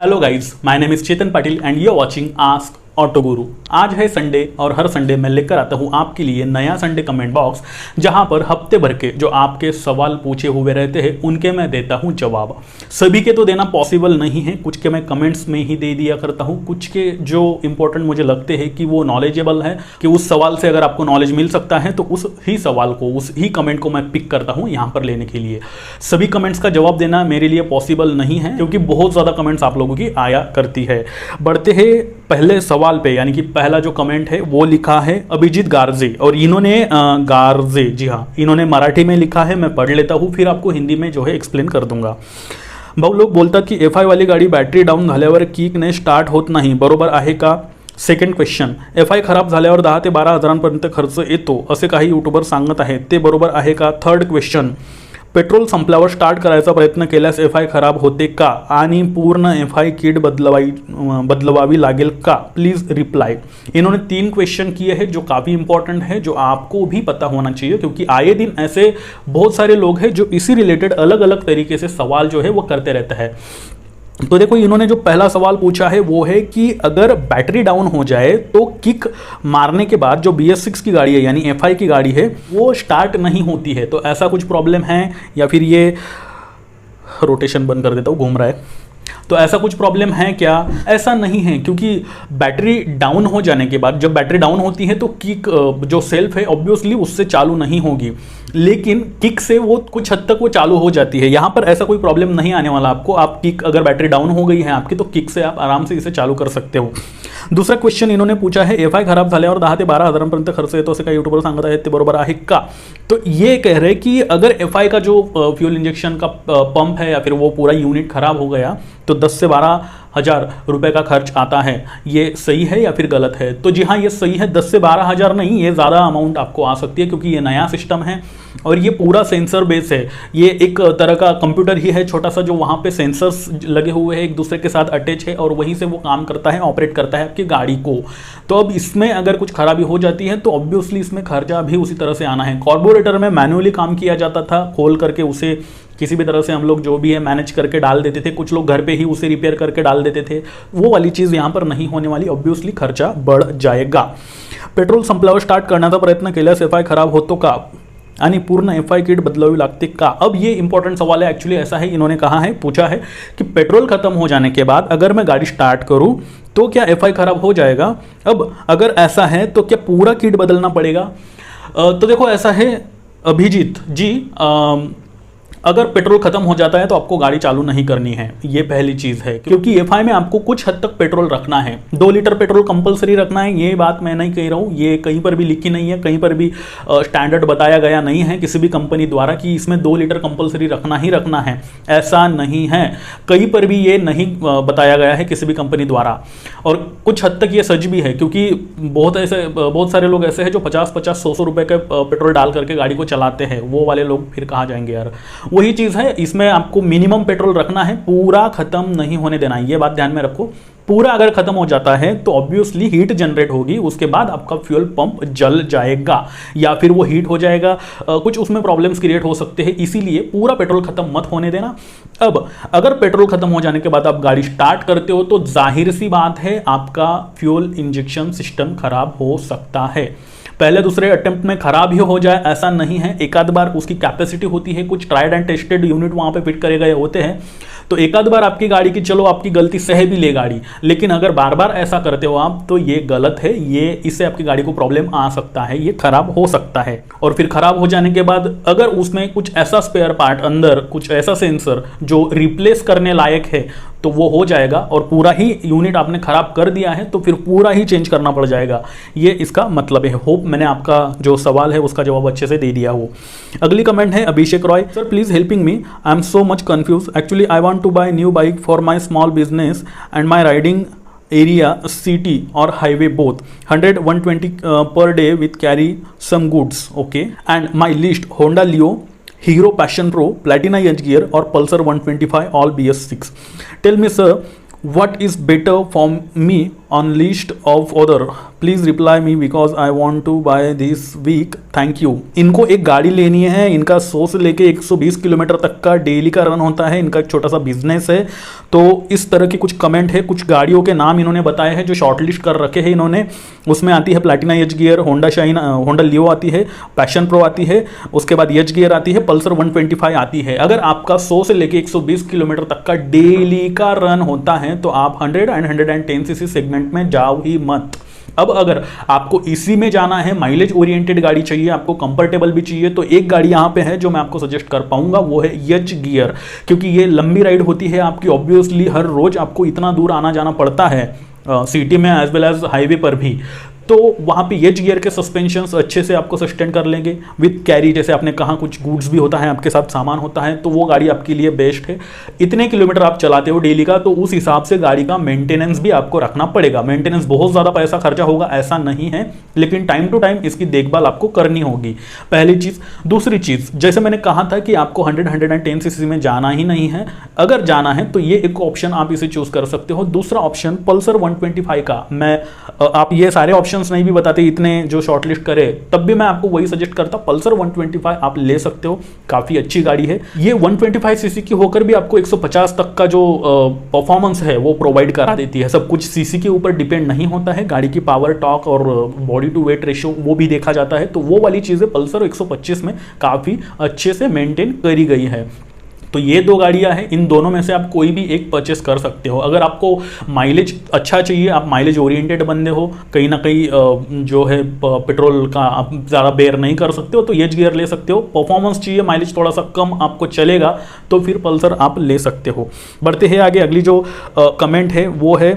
Hello guys, my name is Chetan Patil and you are watching ask auto guru. आज है Sunday और हर Sunday मैं लेकर आता हूँ आपके लिए नया संडे कमेंट बॉक्स, जहाँ पर हफ्ते भर के जो आपके सवाल पूछे हुए रहते हैं उनके मैं देता हूँ जवाब। सभी के तो देना पॉसिबल नहीं है, कुछ के मैं कमेंट्स में ही दे दिया करता हूँ, कुछ के जो इंपॉर्टेंट मुझे लगते हैं कि वो नॉलेजेबल है, कि उस सवाल से अगर आपको नॉलेज मिल सकता है तो उस ही सवाल को, उस ही कमेंट को मैं पिक करता हूँ यहाँ पर लेने के लिए। सभी कमेंट्स का जवाब देना मेरे लिए पॉसिबल नहीं है क्योंकि बहुत ज़्यादा कमेंट्स आप लोगों की आया करती है। बढ़ते हैं पहले सवाल पे, यानी कि पहला जो कमेंट है वो लिखा है अभिजीत गारजे, और इन्होंने गारजे, जी हाँ, इन्होंने मराठी में लिखा है। मैं पढ़ लेता हूँ, फिर आपको हिंदी में जो है एक्सप्लेन कर दूंगा। भाऊ लोक बोलतात की FI वाली गाडी बॅटरी डाऊन झाल्यावर किकने स्टार्ट होत नाही, बरोबर आहे का? सेकंड क्वेश्चन, FI खराब झाल्यावर 10 ते 12 हजारांपर्यंत खर्च येतो असे काही यूट्यूबर सांगत आहेत, ते बरोबर आहे का? थर्ड क्वेश्चन, पेट्रोल संपल्यावर स्टार्ट करायचा प्रयत्न केल्यास FI खराब होते का आणि पूर्ण FI किट बदलवावी लागेल का? Please reply. इन्होंने 3 क्वेश्चन किए हैं जो काफ़ी इंपॉर्टेंट है, जो आपको भी पता होना चाहिए क्योंकि आए दिन ऐसे बहुत सारे लोग हैं जो इसी रिलेटेड अलग अलग तरीके से सवाल जो है वो करते रहते हैं। तो देखो, इन्होंने जो पहला सवाल पूछा है वो है कि अगर बैटरी डाउन हो जाए तो किक मारने के बाद जो BS6 की गाड़ी है यानी FI की गाड़ी है वो स्टार्ट नहीं होती है, तो ऐसा कुछ प्रॉब्लम है या फिर ये रोटेशन बंद कर देता हूँ, घूम रहा है, तो ऐसा कुछ प्रॉब्लम है क्या? ऐसा नहीं है, क्योंकि बैटरी डाउन हो जाने के बाद, जब बैटरी डाउन होती है तो किक जो सेल्फ है ऑब्वियसली उससे चालू नहीं होगी, लेकिन किक से वो कुछ हद तक वो चालू हो जाती है। यहाँ पर ऐसा कोई प्रॉब्लम नहीं आने वाला आपको। आप किक, अगर बैटरी डाउन हो गई है आपकी, तो किक से आप आराम से इसे चालू कर सकते हो। दूसरा क्वेश्चन इन्होंने पूछा है FI खराब झाल्यावर 10 ते 12 हजारांपर्यंत खर्च येतो असे काही यूट्यूबर सांगत आहेत, ते बरोबर आहे का? तो ये कह रहे कि अगर FI का जो फ्यूल इंजेक्शन का पंप है या फिर वो पूरा यूनिट खराब हो गया तो 10 से 12 हज़ार रुपये का खर्च आता है, ये सही है या फिर गलत है? तो जी हाँ, ये सही है। 10 से 12 हज़ार नहीं, ये ज़्यादा अमाउंट आपको आ सकती है क्योंकि ये नया सिस्टम है और ये पूरा सेंसर बेस है। ये एक तरह का कंप्यूटर ही है छोटा सा, जो वहाँ पे सेंसर्स लगे हुए हैं, एक दूसरे के साथ अटैच है और वहीं से वो काम करता है, ऑपरेट करता है आपकी गाड़ी को। तो अब इसमें अगर कुछ खराबी हो जाती है तो ऑब्वियसली इसमें खर्चा भी उसी तरह से आना है। कार्बोरेटर में मैन्युअली काम किया जाता था, खोल करके उसे किसी भी तरह से हम लोग जो भी है मैनेज करके डाल देते थे, कुछ लोग घर पे ही उसे रिपेयर करके डाल देते थे। वो वाली चीज़ यहाँ पर नहीं होने वाली, ऑब्वियसली खर्चा बढ़ जाएगा। पेट्रोल संपल्यावर स्टार्ट करण्याचा प्रयत्न केल्यास FI खराब होतो का आणि पूर्ण FI किट बदलावी लागते का? अब ये इंपॉर्टेंट सवाल है। एक्चुअली ऐसा है, इन्होंने कहा है, पूछा है कि पेट्रोल खत्म हो जाने के बाद अगर मैं गाड़ी स्टार्ट करूं तो क्या FI खराब हो जाएगा? अब अगर ऐसा है तो क्या पूरा किट बदलना पड़ेगा? तो देखो, ऐसा है अभिजीत जी, अगर पेट्रोल खत्म हो जाता है तो आपको गाड़ी चालू नहीं करनी है, ये पहली चीज़ है, क्योंकि FI में आपको कुछ हद तक पेट्रोल रखना है। 2 लीटर पेट्रोल कंपलसरी रखना है, ये बात मैं नहीं कह रहा हूँ, ये कहीं पर भी लिखी नहीं है, कहीं पर भी स्टैंडर्ड बताया गया नहीं है किसी भी कंपनी द्वारा कि इसमें 2 लीटर कंपलसरी रखना ही रखना है, ऐसा नहीं है। कहीं पर भी ये नहीं बताया गया है किसी भी कंपनी द्वारा, और कुछ हद तक ये सच भी है क्योंकि बहुत सारे लोग ऐसे हैं जो 50-50, 100-100 रुपये के पेट्रोल डाल करके गाड़ी को चलाते हैं। वो वाले लोग फिर कहाँ जाएंगे यार? वही चीज़ है, इसमें आपको मिनिमम पेट्रोल रखना है, पूरा खत्म नहीं होने देना है, ये बात ध्यान में रखो। पूरा अगर खत्म हो जाता है तो ऑब्वियसली हीट जनरेट होगी, उसके बाद आपका फ्यूल पंप जल जाएगा या फिर वो हीट हो जाएगा, कुछ उसमें प्रॉब्लम्स क्रिएट हो सकते हैं, इसीलिए पूरा पेट्रोल खत्म मत होने देना। अब अगर पेट्रोल खत्म हो जाने के बाद आप गाड़ी स्टार्ट करते हो तो जाहिर सी बात है आपका फ्यूल इंजेक्शन सिस्टम खराब हो सकता है। पहले दूसरे अटेम्प्ट में खराब ही हो जाए ऐसा नहीं है, एक आध बार उसकी कैपेसिटी होती है, कुछ ट्राइड एंड टेस्टेड यूनिट वहाँ पे फिट करे गए होते हैं, तो एक आध बार आपकी गाड़ी की, चलो आपकी गलती सह भी ले गाड़ी, लेकिन अगर बार बार ऐसा करते हो आप तो ये गलत है, ये इससे आपकी गाड़ी को प्रॉब्लम आ सकता है, ये खराब हो सकता है। और फिर खराब हो जाने के बाद अगर उसमें कुछ ऐसा स्पेयर पार्ट अंदर, कुछ ऐसा सेंसर जो रिप्लेस करने लायक है तो वो हो जाएगा, और पूरा ही यूनिट आपने खराब कर दिया है तो फिर पूरा ही चेंज करना पड़ जाएगा, ये इसका मतलब है। होप मैंने आपका जो सवाल है उसका जवाब अच्छे से दे दिया हो। अगली कमेंट है Abhishek Roy, sir please helping me, I am so much confuse, actually I want to buy new bike for my small business and my riding area, city or highway both, 100-120 per day with carry some goods, okay, and my list Honda Leo, Hero Passion Pro, Platina Edge Gear or Pulsar 125 all BS6. Tell me sir, what is better for me on list of order, please reply me because I want to buy this week, thank you. इनको एक गाड़ी लेनी है, इनका 100 से लेके 120 kilometre तक का डेली का रन होता है, इनका एक छोटा सा बिजनेस है। तो इस तरह के कुछ कमेंट है, कुछ गाड़ियों के नाम इन्होंने बताए हैं जो शॉर्टलिस्ट कर रखे हैं इन्होंने। उसमें आती है platina H gear, Honda shine, Honda leo आती है, पैशन प्रो आती है, उसके बाद एच गियर आती है, पल्सर 125 आती है। अगर आपका 100 से लेके 120 किलोमीटर तक का डेली का रन होता है तो आप 100 एंड 110 सीसी सेगमेंट में जाओ ही मत। अब अगर आपको इसी में जाना है, माइलेज ओरिएंटेड गाड़ी चाहिए, आपको कंफर्टेबल भी चाहिए, तो एक गाड़ी यहाँ पे है जो मैं आपको सजेस्ट कर पाऊंगा, वो है एच गियर। क्योंकि ये लंबी राइड होती है आपकी, ऑब्वियसली हर रोज आपको इतना दूर आना जाना पड़ता है सिटी में एज वेल एज हाईवे पर भी, तो वहाँ पे एच गियर के सस्पेंशंस अच्छे से आपको सस्टेन कर लेंगे विथ कैरी। जैसे आपने कहा कुछ गुड्स भी होता है, आपके साथ सामान होता है, तो वो गाड़ी आपके लिए बेस्ट है। इतने किलोमीटर आप चलाते हो डेली का, तो उस हिसाब से गाड़ी का मेंटेनेंस भी आपको रखना पड़ेगा। मेंटेनेंस बहुत ज़्यादा पैसा खर्चा होगा ऐसा नहीं है, लेकिन टाइम टू टाइम इसकी देखभाल आपको करनी होगी, पहली चीज़। दूसरी चीज़, जैसे मैंने कहा था कि आपको 100-110 सीसी में जाना ही नहीं है, अगर जाना है तो ये एक ऑप्शन आप इसे चूज कर सकते हो। दूसरा ऑप्शन पल्सर 125 का, मैं आप ये सारे ऑप्शंस नहीं भी बताते इतने जो शॉर्टलिस्ट करे, तब भी मैं आपको वही सजेस्ट करता, पल्सर 125 आप ले सकते हो, काफी अच्छी गाड़ी है। ये 125 सीसी की होकर भी आपको 150 तक का जो परफॉर्मेंस है वो प्रोवाइड करा देती है। सब कुछ सीसी के ऊपर डिपेंड नहीं होता है, गाड़ी की पावर, टॉर्क और बॉडी टू वेट रेशियो वो भी देखा जाता है, तो वो वाली चीजें पल्सर 125 में काफी अच्छे से मेंटेन करी गई है। तो ये दो गाड़ियां हैं, इन दोनों में से आप कोई भी एक परचेस कर सकते हो। अगर आपको माइलेज अच्छा चाहिए, आप माइलेज ओरिएंटेड बंदे हो, कहीं ना कहीं जो है पेट्रोल का आप ज़्यादा बेयर नहीं कर सकते हो, तो एच गियर ले सकते हो। परफॉर्मेंस चाहिए, माइलेज थोड़ा सा कम आपको चलेगा, तो फिर पल्सर आप ले सकते हो। बढ़ते हैं आगे, अगली जो कमेंट है वो है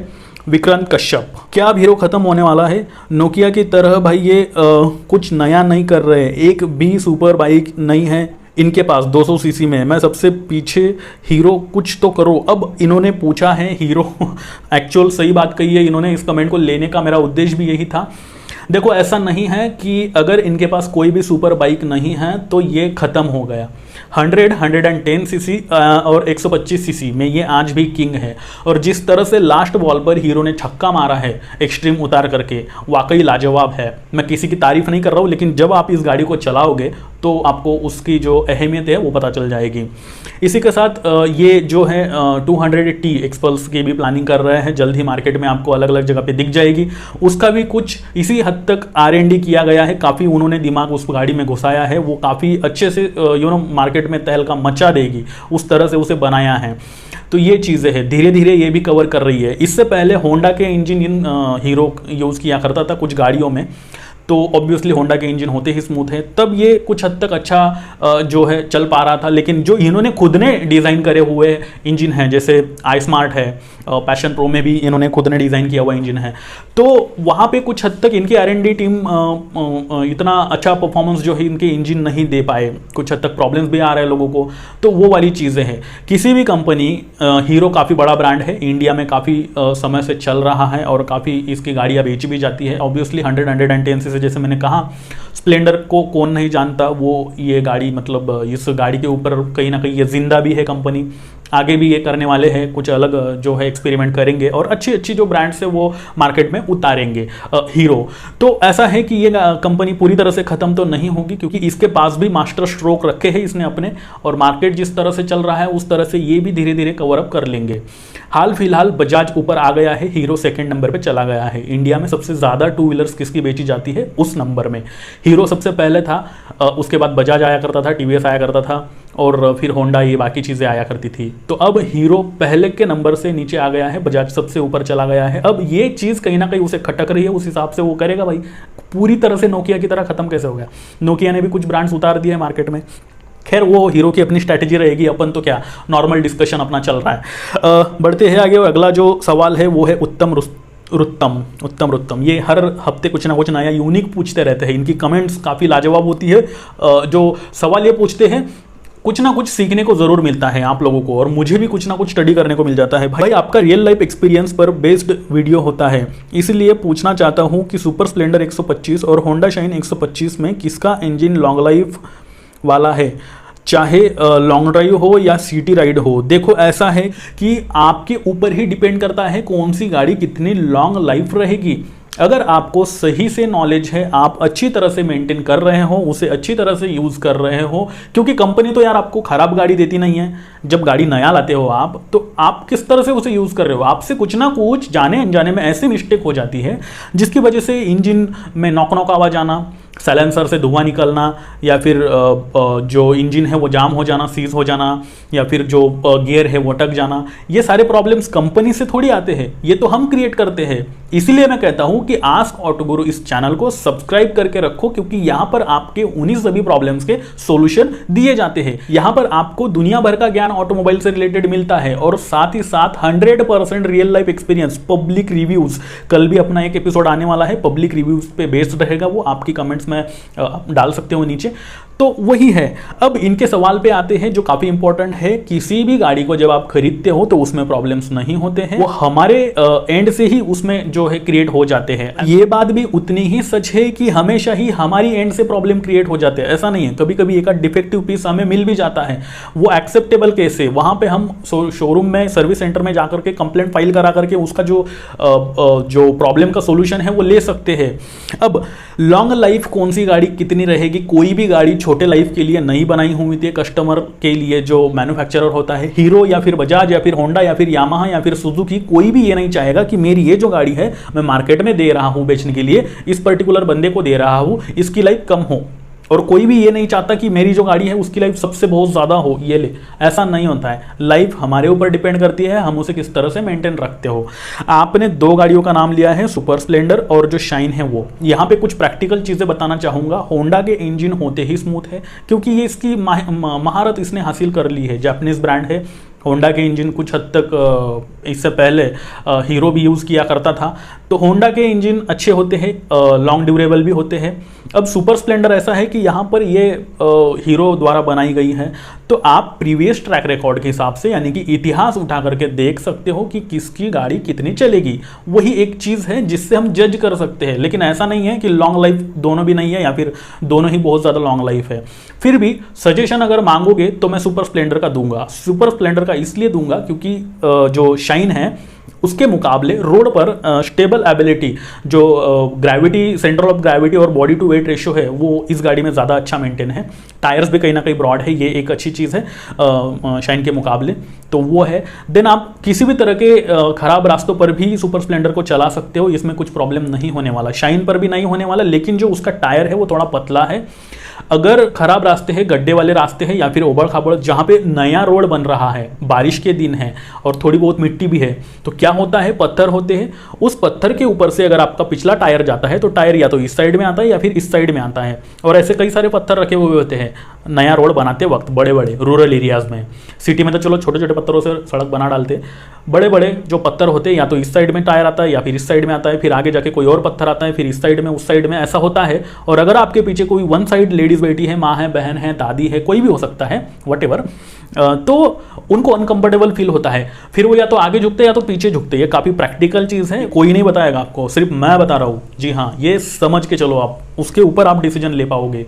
विक्रांत कश्यप, क्या अब हीरो खत्म होने वाला है? नोकिया की तरह भाई ये कुछ नया नहीं कर रहे, एक भी सुपर बाइक नहीं है इनके पास 200 सीसी में, मैं सबसे पीछे, हीरो कुछ तो करो। अब इन्होंने पूछा है हीरो एक्चुअल सही बात कही है इन्होंने, इस कमेंट को लेने का मेरा उद्देश्य भी यही था। देखो ऐसा नहीं है कि अगर इनके पास कोई भी सुपर बाइक नहीं है तो ये खत्म हो गया। 100-110 सीसी और 125 सीसी में ये आज भी किंग है। और जिस तरह से लास्ट बॉल पर हीरो ने छक्का मारा है एक्सट्रीम उतार करके, वाकई लाजवाब है। मैं किसी की तारीफ नहीं कर रहा हूँ, लेकिन जब आप इस गाड़ी को चलाओगे तो आपको उसकी जो अहमियत है वो पता चल जाएगी। इसी के साथ ये जो है 200T एक्सपल्स की भी प्लानिंग कर रहे हैं, जल्द ही मार्केट में आपको अलग अलग जगह पे दिख जाएगी। उसका भी कुछ इसी हद तक R&D किया गया है, काफ़ी उन्होंने दिमाग उस गाड़ी में घुसाया है, वो काफ़ी अच्छे से मार्केट में तहलका मचा देगी, उस तरह से उसे बनाया है। तो ये चीज़ें हैं, धीरे धीरे ये भी कवर कर रही है। इससे पहले होंडा के इंजन इन हीरो यूज़ किया करता था कुछ गाड़ियों में, तो ऑब्वियसली होंडा के इंजन होते ही स्मूथ है, तब ये कुछ हद तक अच्छा जो है चल पा रहा था। लेकिन जो इन्होंने खुद ने डिज़ाइन करे हुए इंजन हैं, जैसे आई स्मार्ट है, पैशन प्रो में भी इन्होंने खुद ने डिज़ाइन किया हुआ इंजन है, तो वहाँ पे कुछ हद तक इनकी R&D टीम इतना अच्छा परफॉर्मेंस जो है इनके इंजन नहीं दे पाए, कुछ हद तक प्रॉब्लम्स भी आ रहे हैं लोगों को, तो वो वाली चीज़ें हैं। किसी भी कंपनी, हीरो काफ़ी बड़ा ब्रांड है, इंडिया में काफ़ी समय से चल रहा है और काफ़ी इसकी गाड़ियाँ बेची भी जाती है। ऑब्वियसली 100-110 से जैसे मैंने कहा, स्प्लेंडर को कौन नहीं जानता, वो ये गाड़ी मतलब इस गाड़ी के ऊपर कहीं ना कहीं ये जिंदा भी है कंपनी, आगे भी ये करने वाले हैं, कुछ अलग जो है एक्सपेरिमेंट करेंगे और अच्छी अच्छी जो ब्रांड्स है वो मार्केट में उतारेंगे हीरो। तो ऐसा है कि ये कंपनी पूरी तरह से ख़त्म तो नहीं होगी, क्योंकि इसके पास भी मास्टर स्ट्रोक रखे हैं इसने अपने, और मार्केट जिस तरह से चल रहा है उस तरह से ये भी धीरे धीरे कवर अप कर लेंगे। हाल फिलहाल बजाज ऊपर आ गया है, हीरो सेकंड नंबर पे चला गया है। इंडिया में सबसे ज़्यादा टू व्हीलर्स किसकी बेची जाती है उस नंबर में हीरो सबसे पहले था, उसके बाद बजाज आया करता था, TVS आया करता था, और फिर होंडा, ये बाकी चीज़ें आया करती थी। तो अब हीरो पहले के नंबर से नीचे आ गया है, बजाज सबसे ऊपर चला गया है। अब ये चीज़ कहीं ना कहीं उसे खटक रही है, उस हिसाब से वो करेगा भाई। पूरी तरह से नोकिया की तरह ख़त्म कैसे हो गया? नोकिया ने भी कुछ ब्रांड्स उतार दिए मार्केट में, खैर वो हीरो की अपनी स्ट्रैटेजी रहेगी, अपन तो क्या नॉर्मल डिस्कशन अपना चल रहा है। बढ़ते हैं आगे, अगला जो सवाल है वो है उत्तम रुस्तम। ये हर हफ्ते कुछ ना कुछ नया यूनिक पूछते रहते हैं, इनकी कमेंट्स काफ़ी लाजवाब होती है। जो सवाल ये पूछते हैं कुछ ना कुछ सीखने को ज़रूर मिलता है आप लोगों को, और मुझे भी कुछ ना कुछ स्टडी करने को मिल जाता है। भाई आपका रियल लाइफ एक्सपीरियंस पर बेस्ड वीडियो होता है, इसलिए पूछना चाहता हूँ कि सुपर स्प्लेंडर 125 और होंडा शाइन 125 में किसका इंजन लॉन्ग लाइफ वाला है, चाहे लॉन्ग ड्राइव हो या सिटी राइड हो। देखो ऐसा है कि आपके ऊपर ही डिपेंड करता है कौन सी गाड़ी कितनी लॉन्ग लाइफ रहेगी। अगर आपको सही से नॉलेज है, आप अच्छी तरह से मेंटेन कर रहे हो, उसे अच्छी तरह से यूज़ कर रहे हो, क्योंकि कंपनी तो यार आपको खराब गाड़ी देती नहीं है। जब गाड़ी नया लाते हो आप, तो आप किस तरह से उसे यूज़ कर रहे हो, आपसे कुछ ना कुछ जाने अनजाने में ऐसी मिस्टेक हो जाती है जिसकी वजह से इंजन में नॉक नॉक आवाज़ आना, साइलेंसर से धुआं निकलना, या फिर जो इंजन है वो जाम हो जाना, सीज हो जाना, या फिर जो गियर है वो अटक जाना। ये सारे प्रॉब्लम्स कंपनी से थोड़ी आते हैं, ये तो हम क्रिएट करते हैं। इसीलिए मैं कहता हूं कि आस्क ऑटो गुरु इस चैनल को सब्सक्राइब करके रखो, क्योंकि यहां पर आपके उन्हीं सभी प्रॉब्लम्स के सॉल्यूशन दिए जाते हैं। यहां पर आपको दुनिया भर का ज्ञान ऑटोमोबाइल से रिलेटेड मिलता है, और साथ ही साथ 100% real life experience, public reviews. कल भी अपना एक एपिसोड आने वाला है, पब्लिक रिव्यूज पे बेस्ड रहेगा वो, आपकी कमेंट्स में डाल सकते हो नीचे। तो वही है। अब इनके सवाल पे आते हैं जो काफी इंपॉर्टेंट है। किसी भी गाड़ी को जब आप खरीदते हो तो उसमें प्रॉब्लम्स नहीं होते हैं, वो हमारे एंड से ही उसमें जो है क्रिएट हो जाते हैं। ये बात भी उतनी ही सच है कि हमेशा ही हमारी एंड से प्रॉब्लम क्रिएट हो जाते हैं, ऐसा नहीं है। कभी कभी एक डिफेक्टिव पीस हमें मिल भी जाता है, वो एक्सेप्टेबल केस है, वहां पे हम शोरूम में, सर्विस सेंटर में जाकर के कंप्लेंट फाइल करा करके उसका जो प्रॉब्लम का सोल्यूशन है वो ले सकते हैं। अब लॉन्ग लाइफ कौन सी गाड़ी कितनी रहेगी, कोई भी गाड़ी छोटे लाइफ के लिए नहीं बनाई हुई थी। कस्टमर के लिए जो मैन्युफैक्चरर होता है, हीरो या फिर बजाज या फिर होंडा या फिर यामाहा या फिर सुजुकी, कोई भी ये नहीं चाहेगा कि मेरी ये जो गाड़ी है मैं मार्केट में दे रहा हूं बेचने के लिए, इस पर्टिकुलर बंदे को दे रहा हूं, इसकी लाइफ कम हो। और कोई भी ये नहीं चाहता कि मेरी जो गाड़ी है उसकी लाइफ सबसे बहुत ज़्यादा हो, ये ले, ऐसा नहीं होता है। लाइफ हमारे ऊपर डिपेंड करती है, हम उसे किस तरह से मेंटेन रखते हो। आपने दो गाड़ियों का नाम लिया है, सुपर स्प्लेंडर और जो शाइन है वो। यहाँ पे कुछ प्रैक्टिकल चीज़ें बताना चाहूँगा। होंडा के इंजन होते ही स्मूथ है, क्योंकि ये इसकी महारत इसने हासिल कर ली है। जापानीज ब्रांड है। होंडा के इंजन कुछ हद तक इससे पहले हीरो भी यूज़ किया करता था, तो होंडा के इंजन अच्छे होते हैं, लॉन्ग ड्यूरेबल भी होते हैं। अब सुपर स्प्लेंडर ऐसा है कि यहाँ पर ये हीरो द्वारा बनाई गई है, तो आप प्रीवियस ट्रैक रिकॉर्ड के हिसाब से, यानी कि इतिहास उठा करके देख सकते हो कि किसकी गाड़ी कितनी चलेगी। वही एक चीज़ है जिससे हम जज कर सकते हैं। लेकिन ऐसा नहीं है कि लॉन्ग लाइफ दोनों भी नहीं है, या फिर दोनों ही बहुत ज़्यादा लॉन्ग लाइफ है। फिर भी सजेशन अगर मांगोगे तो मैं सुपर स्प्लेंडर का दूंगा। सुपर स्प्लेंडर का इसलिए दूंगा क्योंकि जो शाइन है उसके मुकाबले रोड पर स्टेबल एबिलिटी, जो ग्रेविटी, सेंटर ऑफ ग्रेविटी और बॉडी टू वेट रेशियो है, वो इस गाड़ी में ज़्यादा अच्छा मेंटेन है। टायर्स भी कहीं ना कहीं ब्रॉड है, ये एक अच्छी चीज़ है शाइन के मुकाबले, तो वो है। देन आप किसी भी तरह के खराब रास्तों पर भी सुपर स्प्लेंडर को चला सकते हो, इसमें कुछ प्रॉब्लम नहीं होने वाला। शाइन पर भी नहीं होने वाला, लेकिन जो उसका टायर है वो थोड़ा पतला है। अगर खराब रास्ते हैं, गड्ढे वाले रास्ते हैं, या फिर ओबड़ खाबड़ जहाँ पे नया रोड बन रहा है, बारिश के दिन है और थोड़ी बहुत मिट्टी भी है, तो क्या होता है, पत्थर होते हैं, उस पत्थर के ऊपर से अगर आपका पिछला टायर जाता है तो टायर या तो इस साइड में आता है या फिर इस साइड में आता है। और ऐसे कई सारे पत्थर रखे हुए होते हैं नया रोड बनाते वक्त, बड़े बड़े रूरल एरियाज में। सिटी में तो चलो छोटे छोटे पत्थरों से सड़क बना डालते, बड़े बड़े जो पत्थर होते हैं या तो इस साइड में टायर आता है या फिर इस साइड में आता है, फिर आगे जाके कोई और पत्थर आता है, फिर इस साइड में, उस साइड में, ऐसा होता है। और अगर आपके पीछे कोई वन साइड लेडीज बैठी है, माँ है, बहन है, दादी है, कोई भी हो सकता है, व्हाटएवर, तो उनको अनकंफर्टेबल फील होता है। फिर वो या तो आगे झुकते या तो पीछे झुकते। ये काफ़ी प्रैक्टिकल चीज़ है, कोई नहीं बताएगा आपको, सिर्फ मैं बता रहा हूँ। जी हाँ, ये समझ के चलो आप, उसके ऊपर आप डिसीजन ले पाओगे।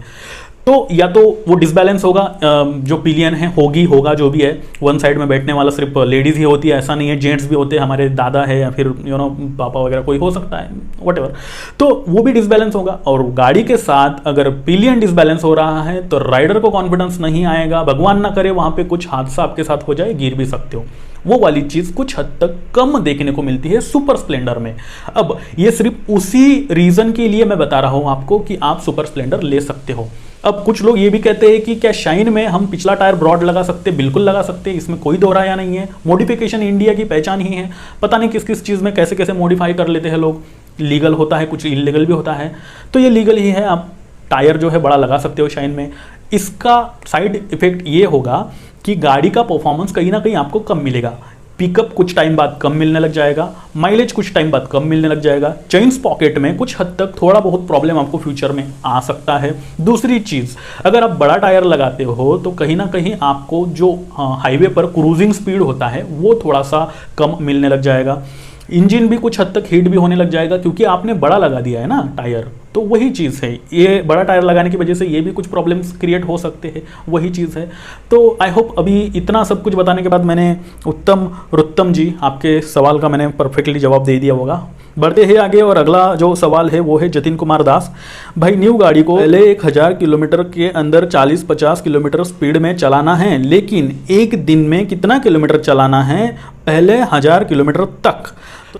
तो या तो वो डिसबैलेंस होगा, जो पिलियन है, होगा जो भी है, वन साइड में बैठने वाला सिर्फ लेडीज़ ही होती है, ऐसा नहीं है, जेंट्स भी होते हैं, हमारे दादा है या फिर पापा वगैरह कोई हो सकता है, व्हाटएवर, तो वो भी डिसबैलेंस होगा। और गाड़ी के साथ अगर पिलियन डिसबैलेंस हो रहा है तो राइडर को कॉन्फिडेंस नहीं आएगा, भगवान ना करे वहाँ पे कुछ हादसा आपके साथ हो जाए, गिर भी सकते हो। वो वाली चीज़ कुछ हद तक कम देखने को मिलती है सुपर स्प्लेंडर में। अब ये सिर्फ उसी रीज़न के लिए मैं बता रहा हूँ आपको कि आप सुपर स्प्लेंडर ले सकते हो। अब कुछ लोग ये भी कहते हैं कि क्या शाइन में हम पिछला टायर ब्रॉड लगा सकते हैं? बिल्कुल लगा सकते हैं, इसमें कोई दोहराया नहीं है। मॉडिफिकेशन इंडिया की पहचान ही है, पता नहीं किस किस चीज़ में कैसे कैसे मॉडिफाई कर लेते हैं लोग। लीगल होता है, कुछ इलीगल भी होता है, तो ये लीगल ही है। आप टायर जो है बड़ा लगा सकते हो शाइन में। इसका साइड इफेक्ट ये होगा कि गाड़ी का परफॉर्मेंस कहीं ना कहीं आपको कम मिलेगा। पिकअप कुछ टाइम बाद कम मिलने लग जाएगा, माइलेज कुछ टाइम बाद कम मिलने लग जाएगा, चेन्स पॉकेट में कुछ हद तक थोड़ा बहुत प्रॉब्लम आपको फ्यूचर में आ सकता है। दूसरी चीज़, अगर आप बड़ा टायर लगाते हो तो कहीं ना कहीं आपको जो हाईवे पर क्रूजिंग स्पीड होता है वो थोड़ा सा कम मिलने लग जाएगा। इंजन भी कुछ हद तक हीट भी होने लग जाएगा, क्योंकि आपने बड़ा लगा दिया है ना टायर। तो वही चीज़ है, ये बड़ा टायर लगाने की वजह से ये भी कुछ प्रॉब्लम्स क्रिएट हो सकते हैं, वही चीज़ है। तो आई होप अभी इतना सब कुछ बताने के बाद मैंने रुत्तम जी आपके सवाल का मैंने परफेक्टली जवाब दे दिया होगा। बढ़ते हैं आगे, और अगला जो सवाल है वो है जतिन कुमार दास। भाई, न्यू गाड़ी को पहले 1000 किलोमीटर के अंदर 40-50 किलोमीटर स्पीड में चलाना है, लेकिन एक दिन में कितना किलोमीटर चलाना है पहले 1000 किलोमीटर तक।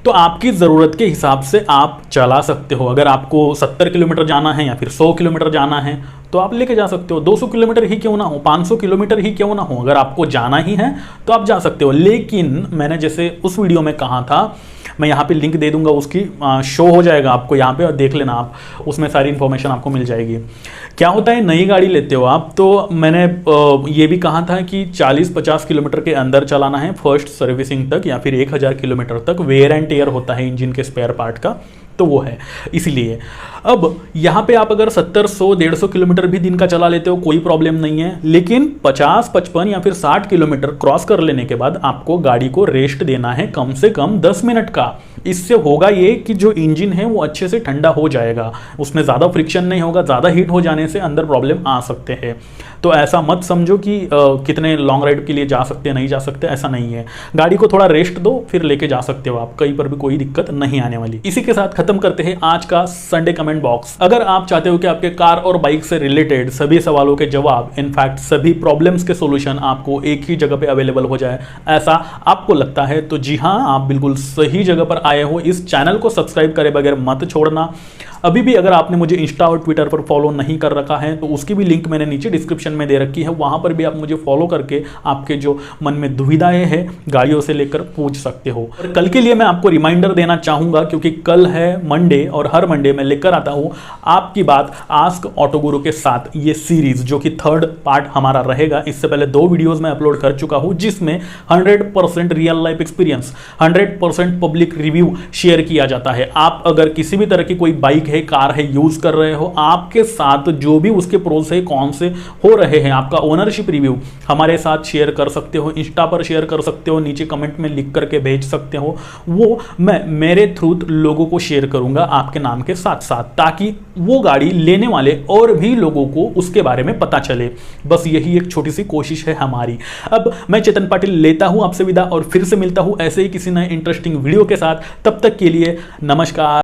तो आपकी ज़रूरत के हिसाब से आप चला सकते हो। अगर आपको 70 किलोमीटर जाना है या फिर 100 किलोमीटर जाना है तो आप लेके जा सकते हो। 200 किलोमीटर ही क्यों ना हो, 500 किलोमीटर ही क्यों ना हो, अगर आपको जाना ही है तो आप जा सकते हो। लेकिन मैंने जैसे उस वीडियो में कहा था, मैं यहाँ पे लिंक दे दूंगा, उसकी शो हो जाएगा आपको यहाँ पे, और देख लेना आप, उसमें सारी इन्फॉर्मेशन आपको मिल जाएगी। क्या होता है, नई गाड़ी लेते हो आप, तो मैंने ये भी कहा था कि 40-50 किलोमीटर के अंदर चलाना है फर्स्ट सर्विसिंग तक, या फिर 1000 किलोमीटर तक वेयर एंड टेयर होता है इंजन के स्पेयर पार्ट का, तो वो है इसीलिए। अब यहाँ पे आप अगर 70, 100, 150 किलोमीटर भी दिन का चला लेते हो कोई प्रॉब्लम नहीं है, लेकिन 50, 55 या फिर 60 किलोमीटर क्रॉस कर लेने के बाद आपको गाड़ी को रेस्ट देना है कम से कम 10 मिनट का। इससे होगा ये कि जो इंजन है वो अच्छे से ठंडा हो जाएगा, उसमें ज़्यादा फ्रिक्शन नहीं होगा, ज़्यादा हीट हो जाने से अंदर प्रॉब्लम आ सकते हैं। तो ऐसा मत समझो कि कितने लॉन्ग राइड के लिए जा सकते हैं, नहीं जा सकते, ऐसा नहीं है। गाड़ी को थोड़ा रेस्ट दो, फिर लेके जा सकते हो आप, कहीं पर भी कोई दिक्कत नहीं आने वाली। इसी के साथ खत्म करते हैं आज का संडे कमेंट बॉक्स। अगर आप चाहते हो कि आपके कार और बाइक से रिलेटेड सभी सवालों के जवाब, इनफैक्ट सभी प्रॉब्लम्स के सॉल्यूशन आपको एक ही जगह पे अवेलेबल हो जाए, ऐसा आपको लगता है, तो जी हाँ, आप बिल्कुल सही जगह पर आए हो। इस चैनल को सब्सक्राइब करे बगैर मत छोड़ना। अभी भी अगर आपने मुझे इंस्टा और ट्विटर पर फॉलो नहीं कर रखा है तो उसकी भी लिंक मैंने नीचे डिस्क्रिप्शन में दे रखी है, वहां पर भी आप मुझे फॉलो करके आपके जो मन में दुविधाएं हैं गाड़ियों से लेकर पूछ सकते हो। और कल के लिए मैं आपको रिमाइंडर देना चाहूंगा, क्योंकि कल है मंडे, और हर मंडे मैं लेकर आता हूं आपकी बात आस्क ऑटो गुरु के साथ, ये सीरीज जो कि 3rd पार्ट हमारा रहेगा। इससे पहले 2 वीडियोज मैं अपलोड कर चुका हूं, जिसमें 100% real life experience, 100% public review share किया जाता है। आप अगर किसी भी तरह की कोई बाइक है, कार है, यूज कर रहे हो, आपके साथ जो भी उसके प्रोस है, कौन से हो रहे हैं, आपका ओनरशिप रिव्यू हमारे साथ शेयर कर सकते हो, इंस्टा पर शेयर कर सकते हो, नीचे कमेंट में लिख करके भेज सकते हो। वो मैं मेरे थ्रू लोगों को शेयर करूंगा आपके नाम के साथ साथ, ताकि वो गाड़ी लेने वाले और भी लोगों को उसके बारे में पता चले। बस यही एक छोटी सी कोशिश है हमारी। अब मैं चेतन पाटिल लेता हूं आपसे विदा, और फिर से मिलता हूं ऐसे ही किसी नए इंटरेस्टिंग वीडियो के साथ। तब तक के लिए नमस्कार।